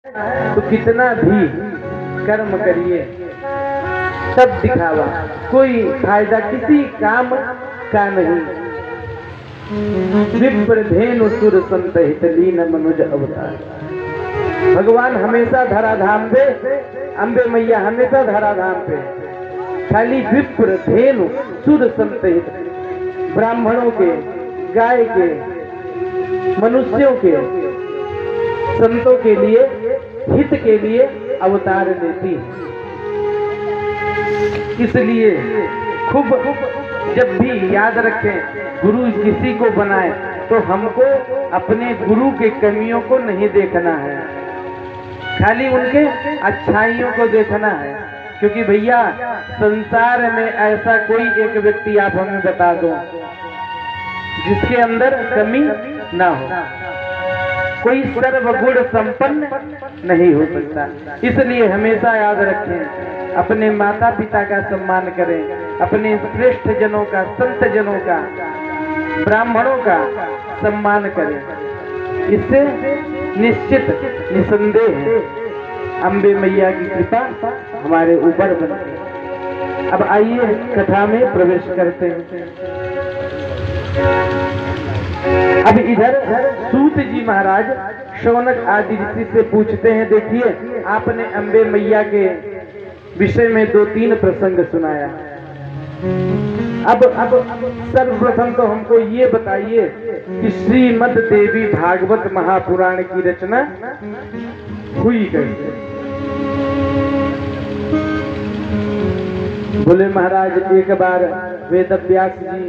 तो कितना भी कर्म करिए सब दिखावा, कोई फायदा किसी काम का नहीं। विप्र धेनु सुर संत हित लीन मनुज अवतार। भगवान हमेशा धराधाम पे, अम्बे मैया हमेशा धराधाम पे। खाली विप्र धेनु सुर संत हित, ब्राह्मणों के, गाय के, मनुष्यों के, संतों के लिए, हित के लिए अवतार लेती है। इसलिए खूब जब भी याद रखें, गुरु किसी को बनाए तो हमको अपने गुरु के कमियों को नहीं देखना है, खाली उनके अच्छाइयों को देखना है। क्योंकि भैया संसार में ऐसा कोई एक व्यक्ति आप हमें बता दो जिसके अंदर कमी ना हो, कोई सर्वगुण संपन्न नहीं हो सकता। इसलिए हमेशा याद रखें, अपने माता पिता का सम्मान करें, अपने श्रेष्ठ जनों का, संत जनों का, ब्राह्मणों का सम्मान करें। इससे निश्चित निसंदेह अम्बे मैया की कृपा हमारे ऊपर बनती है। अब आइए कथा में प्रवेश करते हैं। अब इधर सूत जी महाराज शौनक आदि ऋषि से पूछते हैं, देखिए आपने अम्बे मैया के विषय में 2-3 प्रसंग सुनाया। अब सर्वप्रथम तो हमको ये बताइए कि श्रीमद् देवी भागवत महापुराण की रचना हुई कैसे? बोले महाराज, एक बार वेद व्यास जी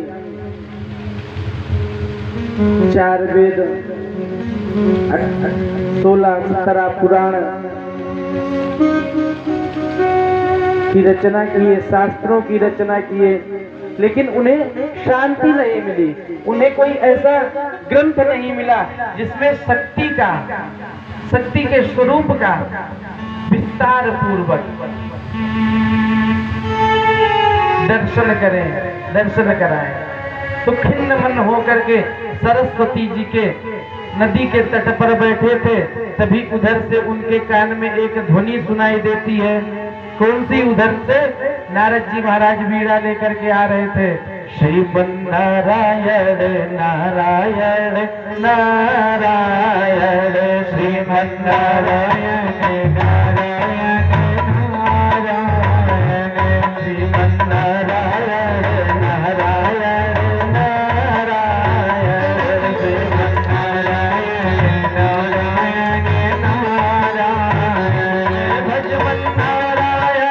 4 वेद 16 पुराण की रचना किए, शास्त्रों की रचना किए, लेकिन उन्हें शांति नहीं मिली। उन्हें कोई ऐसा ग्रंथ नहीं मिला जिसमें शक्ति के स्वरूप का विस्तार पूर्वक दर्शन कराएं। तो खिन्न मन होकर के सरस्वती जी के नदी के तट पर बैठे थे, तभी उधर से उनके कान में एक ध्वनि सुनाई देती है। कौन सी? उधर से नारद जी महाराज बीड़ा लेकर के आ रहे थे। श्रीमन नारायण नारायण नारायण, श्रीमन नारायण नारायण नारायण, श्रीमन नारायण नारायण नारायण, श्रीमन नारायण नारायण नारायण, भजमन नारायण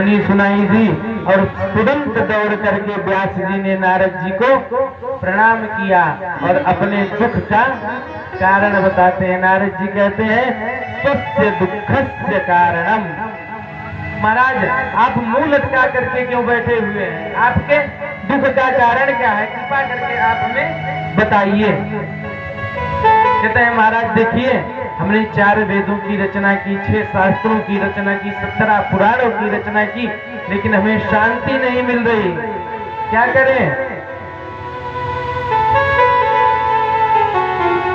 सुनी सुनाई दी और तुरंत दौड़ करके व्यास जी ने नारद जी को प्रणाम किया और अपने दुख का कारण बताते हैं। नारद जी कहते हैं स्वस्य दुखस्य कारणम। महाराज आप मुंह लटका करके क्यों बैठे हुए हैं? आपके दुख का कारण क्या है? कृपा करके आप हमें बताइए। कहते हैं महाराज देखिए, हमने 4 वेदों की रचना की, 6 शास्त्रों की रचना की, 17 पुराणों की रचना की, लेकिन हमें शांति नहीं मिल रही। क्या करें?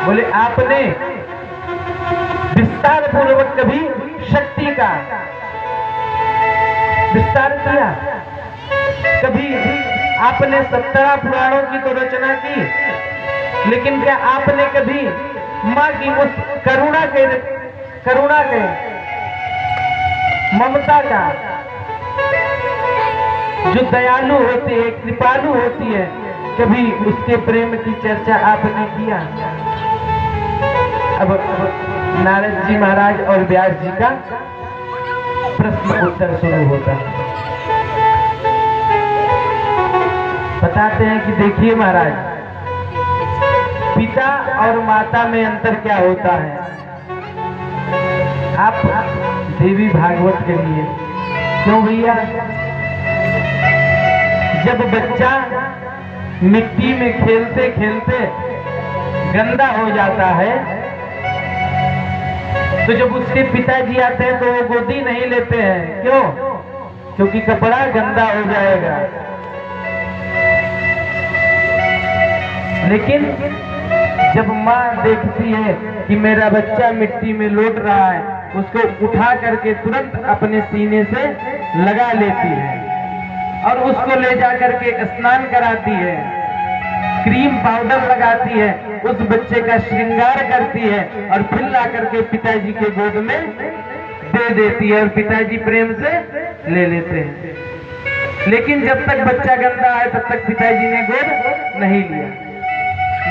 बोले आपने विस्तार पूर्वक कभी शक्ति का विस्तार किया? कभी आपने 17 पुराणों की तो रचना की, लेकिन क्या आपने कभी माँ की उस करुणा के ममता का, जो दयालु होती है, कृपालु होती है, कभी उसके प्रेम की चर्चा आपने किया? अब नारद जी महाराज और व्यास जी का प्रश्न उत्तर शुरू होता है। बताते हैं कि देखिए महाराज, पिता और माता में अंतर क्या होता है? आप देवी भागवत के लिए क्यों भैया? जब बच्चा मिट्टी में खेलते खेलते गंदा हो जाता है, तो जब उसके पिताजी आते हैं तो वो गोदी नहीं लेते हैं। क्यों? क्योंकि कपड़ा गंदा हो जाएगा। लेकिन जब माँ देखती है कि मेरा बच्चा मिट्टी में लौट रहा है, उसको उठा करके तुरंत अपने सीने से लगा लेती है और उसको ले जा करके स्नान कराती है, क्रीम पाउडर लगाती है, उस बच्चे का श्रृंगार करती है और फिर ला करके पिताजी के गोद में दे देती है और पिताजी प्रेम से ले लेते हैं। लेकिन जब तक बच्चा गंदा है तब तक पिताजी ने गोद नहीं लिया,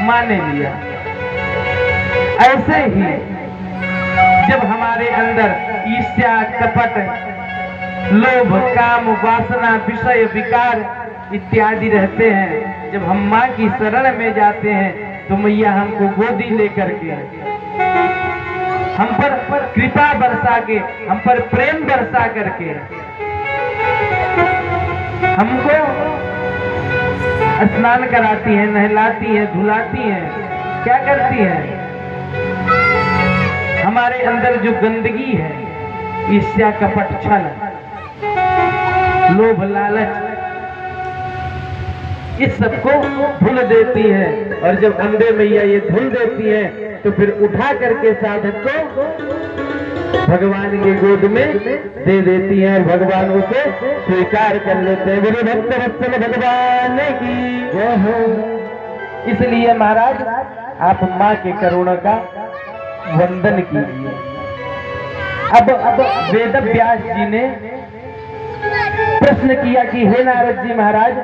माँ ने लिया। ऐसे ही जब हमारे अंदर ईर्ष्या, कपट, लोभ, काम, वासना, विषय, विकार इत्यादि रहते हैं, जब हम माँ की शरण में जाते हैं तो मैया हमको गोदी लेकर के हम पर कृपा बरसा के, हम पर प्रेम बरसा करके हमको स्नान कराती है, नहलाती है, धुलाती है। क्या करती है? हमारे अंदर जो गंदगी है, ईर्ष्या, कपट, छल, लोभ, लालच, इस सबको धुल देती है। और जब अम्बे मैया ये धुल देती है तो फिर उठा करके साधक को भगवान के गोद में दे देती है और भगवान उसे स्वीकार कर लेते हैं। बोले भक्त वत्सल भगवान की जय हो। इसलिए महाराज आप माँ के करुणा का वंदन कीजिए। अब वेद व्यास जी ने प्रश्न किया कि हे नारद जी महाराज,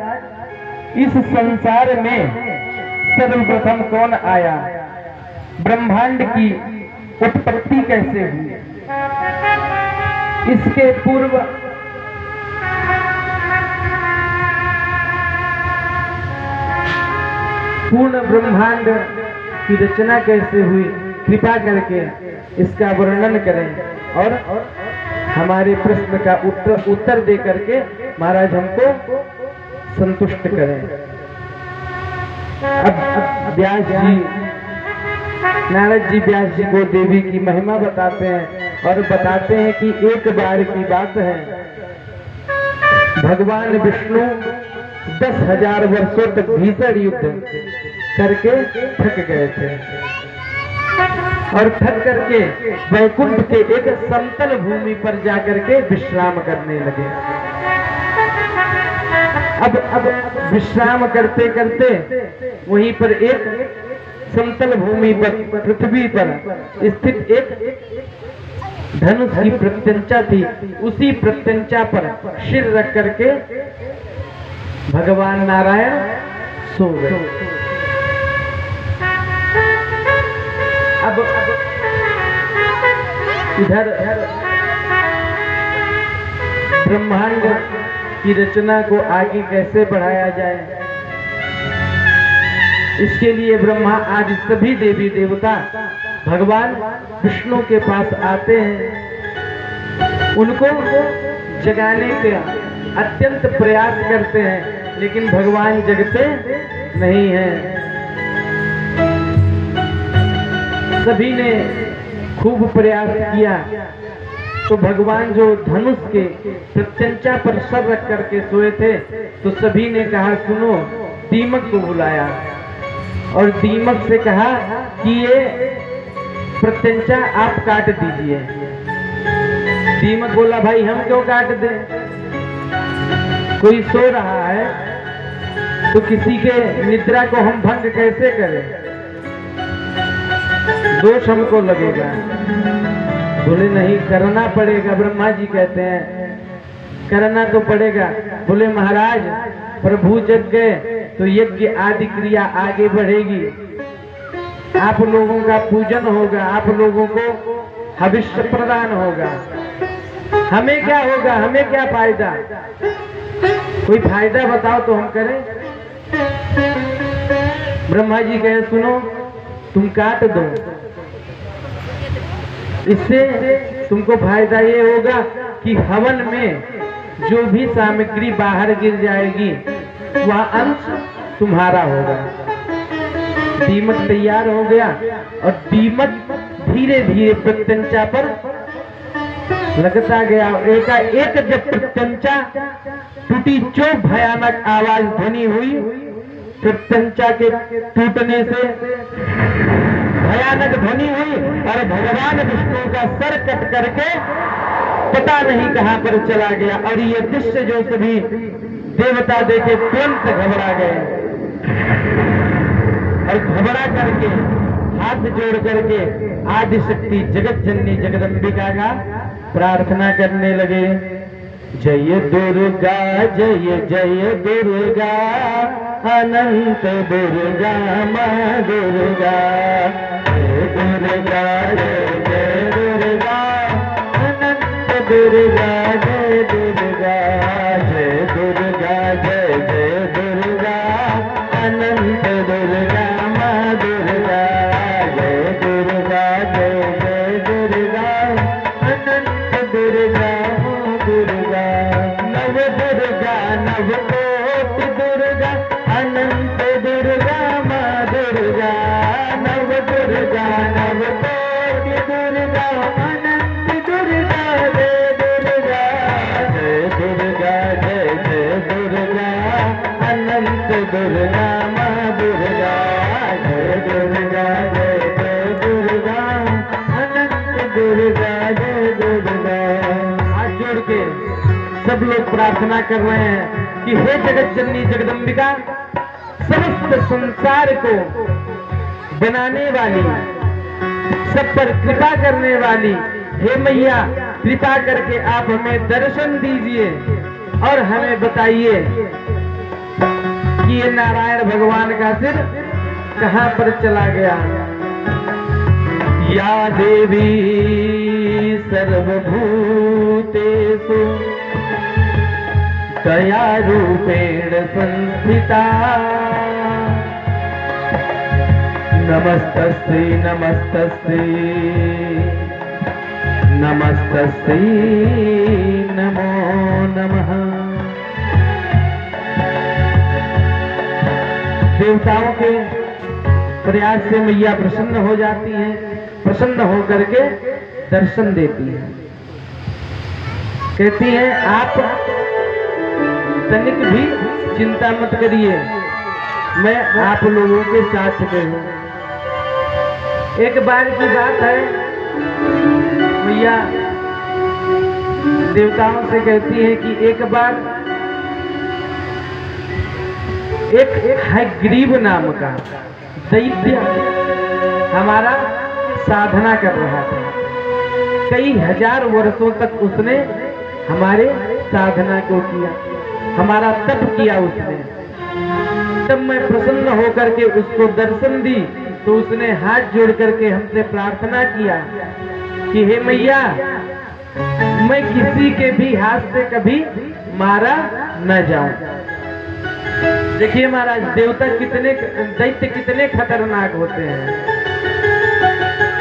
इस संसार में सर्वप्रथम कौन आया? ब्रह्मांड की उत्पत्ति कैसे हुई? इसके पूर्व पूर्ण ब्रह्मांड की रचना कैसे हुई? कृपा करके इसका वर्णन करें और हमारे प्रश्न का उत्तर दे करके महाराज हमको संतुष्ट करें। अब व्यास जी, नारद जी व्यास जी को देवी की महिमा बताते हैं और बताते हैं कि एक बार की बात है, भगवान विष्णु 10,000 वर्षों तक भीषण युद्ध करके थक गए थे और थक करके वैकुंठ के एक समतल भूमि पर जाकर के विश्राम करने लगे। अब विश्राम करते करते वहीं पर एक समतल भूमि पर, पृथ्वी पर स्थित एक धनुष की प्रत्यंचा थी, उसी प्रत्यंचा पर सिर रख करके भगवान नारायण सो गए। अब इधर ब्रह्मांड की रचना को आगे कैसे बढ़ाया जाए, इसके लिए ब्रह्मा आज सभी देवी देवता भगवान विष्णु के पास आते हैं, उनको जगाने का अत्यंत प्रयास करते हैं, लेकिन भगवान जगते नहीं हैं। सभी ने खूब प्रयास किया तो भगवान जो धनुष के प्रत्यंचा पर सर रख करके सोए थे, तो सभी ने कहा सुनो, दीमक को बुलाया और दीमक से कहा कि ये प्रत्यंचा आप काट दीजिए। दीमक बोला भाई हम क्यों काट दें, कोई सो रहा है तो किसी के निद्रा को हम भंग कैसे करें, दोष हमको लगेगा। बोले नहीं, करना पड़ेगा। ब्रह्मा जी कहते हैं करना तो पड़ेगा। बोले महाराज प्रभु जग गए तो यज्ञ आदि क्रिया आगे बढ़ेगी, आप लोगों का पूजन होगा, आप लोगों को हविष्य प्रदान होगा, हमें क्या होगा, हमें क्या फायदा, कोई फायदा बताओ तो हम करें। ब्रह्मा जी कहे सुनो, तुम काट दो, इससे तुमको फायदा ये होगा कि हवन में जो भी सामग्री बाहर गिर जाएगी वह अंश तुम्हारा होगा। दीमक तैयार हो गया और दीमक धीरे धीरे प्रत्यंचा पर लगता गया। एक जब प्रत्यंचा टूटी, जो भयानक आवाज ध्वनि हुई, प्रत्यंचा के टूटने से भयानक ध्वनि हुई और भगवान विष्णु का सर कट करके पता नहीं कहां पर चला गया। और ये दृश्य जो सभी देवता देखे तुरंत घबरा गए और घबरा करके हाथ जोड़ करके आदि शक्ति जगत जननी जगदम्बिका का प्रार्थना करने लगे। जय दुर्गा जय जय दुर्गा, अनंत दुर्गा माँ दुर्गा, जय दुर्गा जय जय दुर्गा, अनंत दुर्गा जय दुर्गा, जय दुर्गा जय जय दुर्गा, अनंत दुर्गा माँ दुर्गा, जय दुर्गा जय जय दुर्गा, अनंत दुर्गा दुर्गा, नव दुर्गा नव कोटि दुर्गा, अनंत दुर्गा माँ दुर्गा, नव दुर्गा नव कोटि दुर्गा, अनंत दुर्गा जय दुर्गा, जय दुर्गा जय जय दुर्गा, अनंत दुर्गा माँ दुर्गा, जय दुर्गा जय जय दुर्गा, अनंत दुर्गा जय दुर्गा। हाथ जोड़ के सब लोग प्रार्थना कर रहे हैं कि हे जगत जननी जगदम्बिका, समस्त संसार को बनाने वाली, सब पर कृपा करने वाली, हे मैया कृपा करके आप हमें दर्शन दीजिए और हमें बताइए कि ये नारायण भगवान का सिर कहां पर चला गया। या देवी सर्वभूतेषु दया रूपेण संस्थिता, नमस्तस्यै नमस्तस्यै नमस्तस्यै नमो नमः। देवताओं के प्रयास से मैया प्रसन्न हो जाती हैं, प्रसन्न होकर के दर्शन देती हैं, कहती हैं आप तनिक भी चिंता मत करिए, मैं आप लोगों के साथ में हूं। एक बार की बात है, मैया देवताओं से कहती है कि एक बार एक हयग्रीव नाम का दैत्य हमारा साधना कर रहा था। कई हजार वर्षों तक उसने हमारे साधना को किया, हमारा तप किया उसने। तब मैं प्रसन्न होकर के उसको दर्शन दी तो उसने हाथ जोड़ करके हमसे प्रार्थना किया कि हे मैया मैं किसी के भी हाथ से कभी मारा न जाऊं। देखिए महाराज, देवता कितने, दैत्य कितने खतरनाक होते हैं।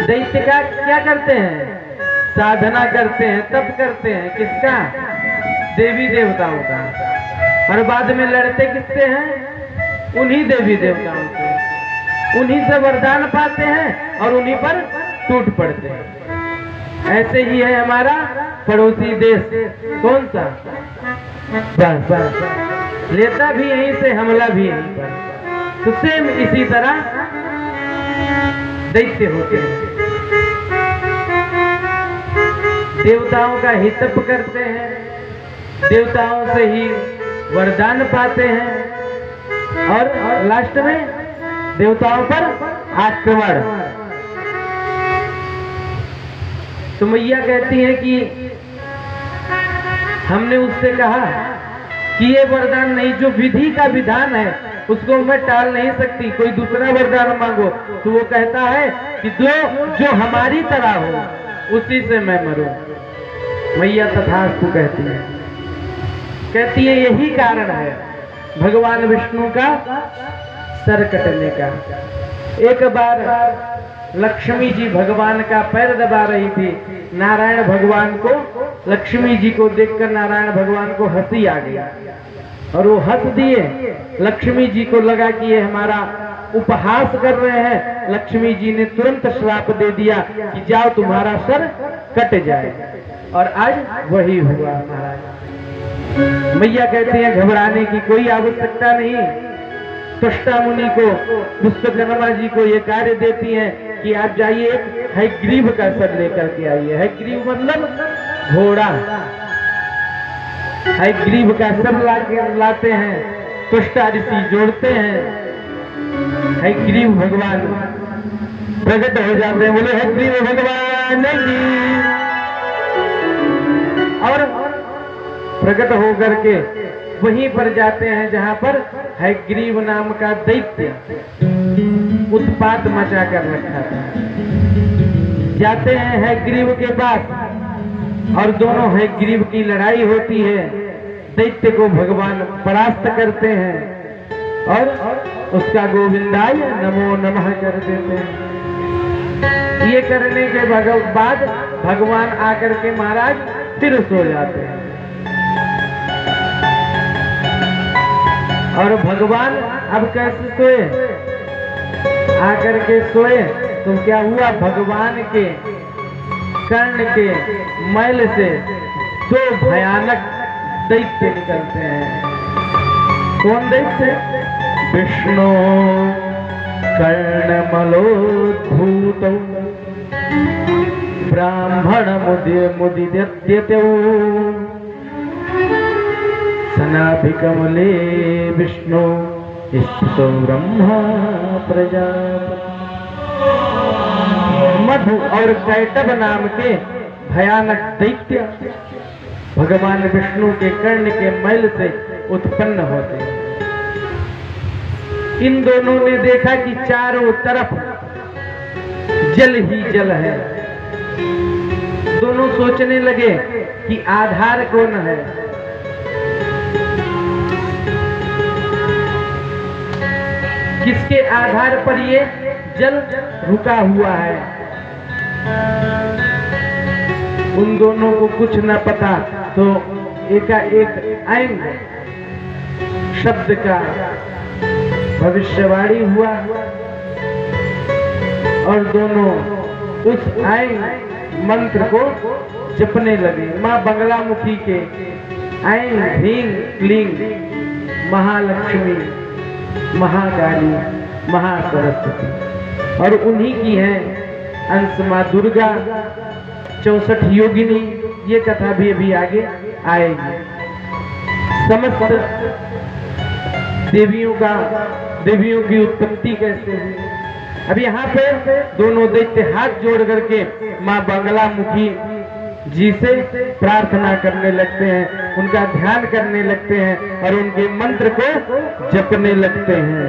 दैत्य का क्या करते हैं? साधना करते हैं, तप करते हैं। किसका? देवी देवताओं का। और बाद में लड़ते किससे हैं? उन्हीं देवी देवताओं से। उन्हीं से वरदान पाते हैं और उन्हीं पर टूट पड़ते हैं। ऐसे ही है हमारा पड़ोसी देश। कौन सा? बस लेता भी यहीं से, हमला भी यहीं पर। तो सेम इसी तरह दैत्य होते हैं। देवताओं का ही तप करते हैं, देवताओं से ही वरदान पाते हैं और लास्ट में देवताओं पर आक्रमण। तो मैया कहती है कि हमने उससे कहा कि ये वरदान नहीं, जो विधि का विधान है उसको मैं टाल नहीं सकती, कोई दूसरा वरदान मांगो। तो वो कहता है कि जो हमारी तरह हो उसी से मैं मरूं। मैया तथास्तु कहती है यही कारण है भगवान विष्णु का सर कटने का। एक बार लक्ष्मी जी भगवान का पैर दबा रही थी। नारायण भगवान को, लक्ष्मी जी को देखकर नारायण भगवान को हंसी आ गई और वो हंस दिए। लक्ष्मी जी को लगा कि ये हमारा उपहास कर रहे हैं। लक्ष्मी जी ने तुरंत श्राप दे दिया कि जाओ तुम्हारा सर कट जाए। और आज वही हुआ महाराज। मैया कहते हैं घबराने की कोई आवश्यकता नहीं। त्वष्टा मुनि को, विश्वकर्मा जी को ये कार्य देती हैं कि आप जाइए हयग्रीव का सर लेकर के आइए। हयग्रीव मतलब घोड़ा। हयग्रीव का सर लाते हैं, त्वष्टा ऋषि जोड़ते हैं। हयग्रीव भगवान प्रकट हो जाते हैं। बोले हयग्रीव भगवान की। और प्रकट होकर के वहीं पर जाते हैं जहां पर हयग्रीव नाम का दैत्य उत्पात मचा कर रखा था। जाते हैं हयग्रीव के पास और दोनों हयग्रीव की लड़ाई होती है। दैत्य को भगवान परास्त करते हैं और उसका गोविंदाय नमो नमः कर देते हैं। ये करने के बाद भगवान आकर के महाराज फिर सो जाते हैं। और भगवान अब कैसे सोए? आकर के सोए तो क्या हुआ? भगवान के कर्ण के मैल से दो भयानक दैत्य निकलते हैं। कौन दैत्य? विष्णु कर्णमलोद्भूत ब्राह्मण मुदिद्यते सनाभिकमले विष्णु स्थितो ब्रह्मा प्रजापति। मधु और कैटभ नाम के भयानक दैत्य भगवान विष्णु के कर्ण के मैल से उत्पन्न होते हैं। इन दोनों ने देखा कि चारों तरफ जल ही जल है। दोनों सोचने लगे कि आधार कौन है। किसके आधार पर ये जल रुका हुआ है? उन दोनों को कुछ न पता तो एकाएक ऐंग शब्द का भविष्यवाणी हुआ और दोनों उस ऐंग मंत्र को जपने लगे। मां बंगलामुखी के ऐं ह्रीं क्लीं महालक्ष्मी, महाकाली, महासरस्वती। और उन्हीं की है अंश मां दुर्गा, 64 योगिनी। ये कथा भी अभी आगे आएगी। समस्त देवियों की उत्पत्ति कैसे हुई। अब यहाँ पे दोनों दैत्य हाथ जोड़ करके मां बंगलामुखी जी से प्रार्थना करने लगते हैं, उनका ध्यान करने लगते हैं और उनके मंत्र को जपने लगते हैं।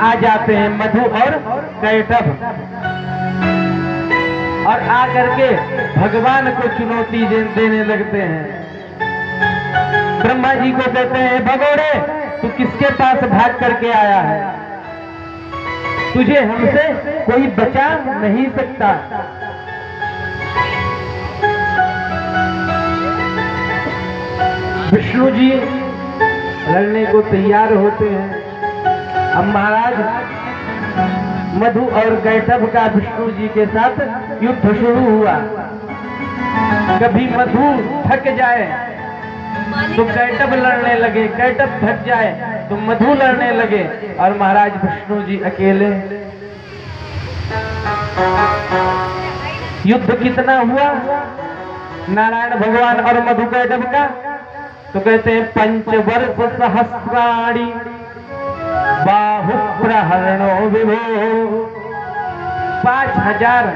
आ जाते हैं मधु और कैटभ, और आकर के भगवान को चुनौती देने लगते हैं। ब्रह्मा जी को कहते हैं, भगोड़े तू किसके पास भाग करके आया है? तुझे हमसे कोई बचा नहीं सकता। विष्णु जी लड़ने को तैयार होते हैं। अब महाराज मधु और कैटभ का विष्णु जी के साथ युद्ध शुरू हुआ। कभी मधु थक जाए तो कैटभ लड़ने लगे, कैटभ थक जाए तो मधु लड़ने लगे, और महाराज विष्णु जी अकेले। युद्ध कितना हुआ नारायण भगवान और मधु कैटभ का? तो कहते हैं पंचवर्ष सहस्राणि बाहु प्रहरणो विभो। 5000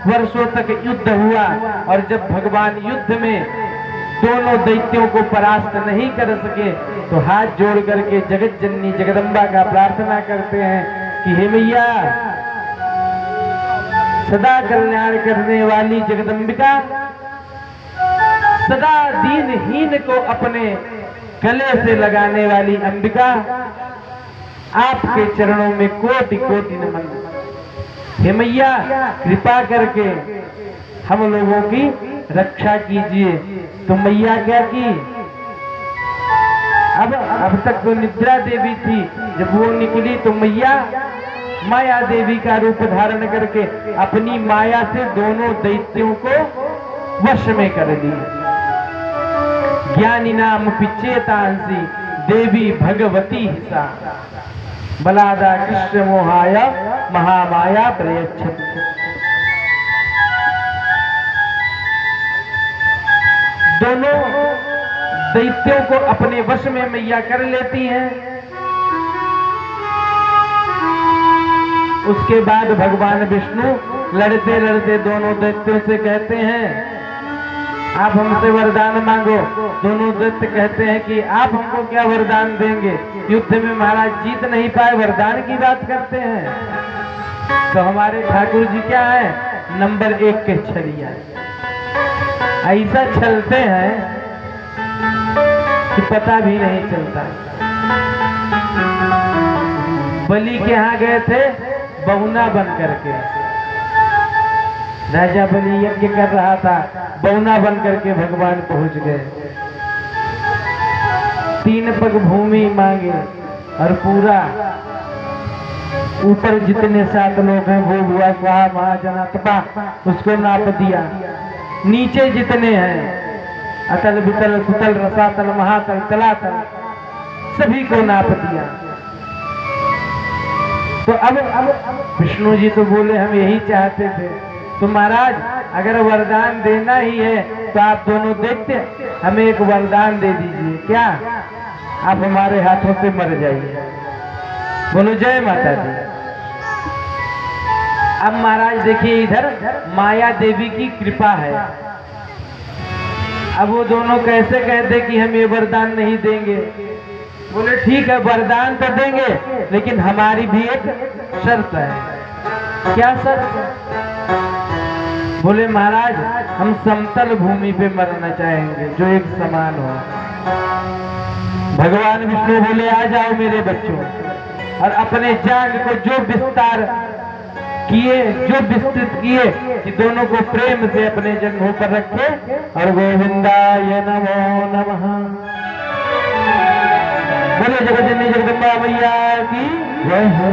वर्षों तक युद्ध हुआ, और जब भगवान युद्ध में दोनों दैत्यों को परास्त नहीं कर सके तो हाथ जोड़ करके जगत जननी जगदम्बा का प्रार्थना करते हैं कि हे मैया, सदा कल्याण करने वाली जगदम्बिका, सदा दीनहीन को अपने गले से लगाने वाली अंबिका, आपके चरणों में कोटि कोटि नमन। हे मैया, कृपा करके हम लोगों की रक्षा कीजिए। तो मैया क्या की? अब तक तो निद्रा देवी थी, जब वो निकली तो मैया माया देवी का रूप धारण करके अपनी माया से दोनों दैत्यों को वश में कर ली। ज्ञानी नाम पिचेतांसी देवी भगवती हिसा, बलादा कृष्ण मोहाय महामाया प्रयच्छति। दोनों दैत्यों को अपने वश में मैया कर लेती हैं। उसके बाद भगवान विष्णु लड़ते लड़ते दोनों दैत्यों से कहते हैं, आप हमसे वरदान मांगो। दोनों दैत्य कहते हैं कि आप हमको क्या वरदान देंगे? युद्ध में महाराज जीत नहीं पाए, वरदान की बात करते हैं। तो हमारे ठाकुर जी क्या है? नंबर 1 के छलिया। ऐसा चलते हैं कि पता भी नहीं चलता। बलि के यहाँ गए थे बौना बन करके, राजा बलि यज्ञ कर रहा था, बौना बन करके भगवान पहुंच गए। 3 पग भूमि मांगे और पूरा ऊपर जितने 7 लोग हैं वो हुआ स्वाहा महाजनात्मा, उसको नाप दिया। नीचे जितने हैं अतल वितल सुतल रसातल महातल तलातल, सभी को नाप दिया। तो अब विष्णु जी तो बोले हम यही चाहते थे, तो महाराज अगर वरदान देना ही है तो आप दोनों देखते हमें एक वरदान दे दीजिए। क्या? आप हमारे हाथों से मर जाइए। बोलो जय माता दी। अब महाराज देखिए, इधर माया देवी की कृपा है। अब वो दोनों कैसे कहते कि हम ये वरदान नहीं देंगे? बोले ठीक है, वरदान तो देंगे, लेकिन हमारी भी एक शर्त है। क्या शर्त? बोले महाराज हम समतल भूमि पे मरना चाहेंगे, जो एक समान हो। भगवान विष्णु बोले आ जाओ मेरे बच्चों, और अपने जांग को जो विस्तार किए, जो विस्तृत किए कि दोनों को प्रेम से अपने जंघों पर रखे, और गोविंदाय नमो नमः। बोले जगत जननी जगदम्बा मैया की जय हो।